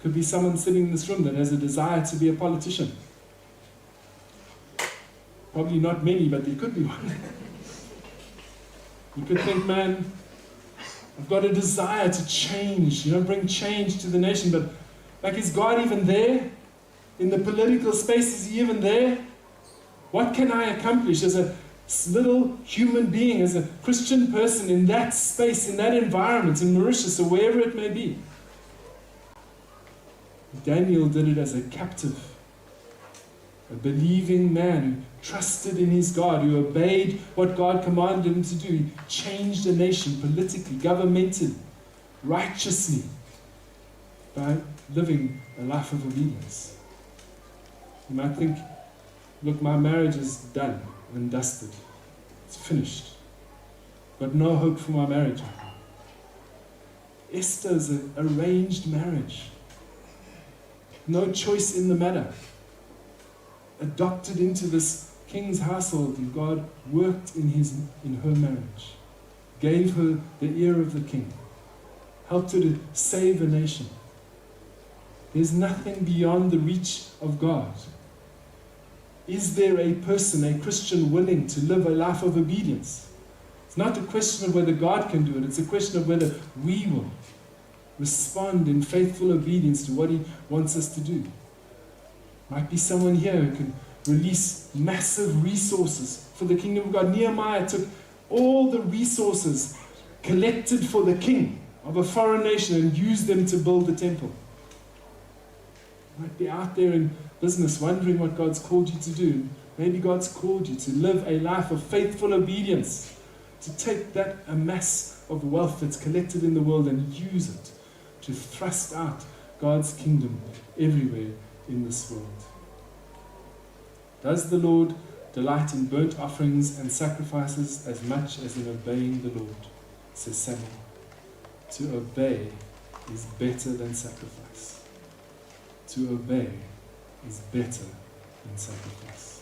Could be someone sitting in this room that has a desire to be a politician. Probably not many, but there could be one. You could think, man, I've got a desire to change, bring change to the nation, but like, is God even there? In the political space, is He even there? What can I accomplish as a little human being, as a Christian person in that space, in that environment, in Mauritius or wherever it may be? Daniel did it as a captive, a believing man who trusted in his God, who obeyed what God commanded him to do. He changed a nation politically, governmentally, righteously, by living a life of obedience. You might think, look, my marriage is done and dusted. It's finished. Got no hope for my marriage. Esther's an arranged marriage. No choice in the matter. Adopted into this king's household, and God worked in her marriage. Gave her the ear of the king. Helped her to save a nation. There's nothing beyond the reach of God. Is there a person, a Christian, willing to live a life of obedience? It's not a question of whether God can do it. It's a question of whether we will respond in faithful obedience to what He wants us to do. Might be someone here who can release massive resources for the kingdom of God. Nehemiah took all the resources collected for the king of a foreign nation and used them to build the temple. Might be out there in business wondering what God's called you to do. Maybe God's called you to live a life of faithful obedience, to take that amass of wealth that's collected in the world and use it to thrust out God's kingdom everywhere in this world. Does the Lord delight in burnt offerings and sacrifices as much as in obeying the Lord? Says Samuel. To obey is better than sacrifice. To obey is better than sacrifice.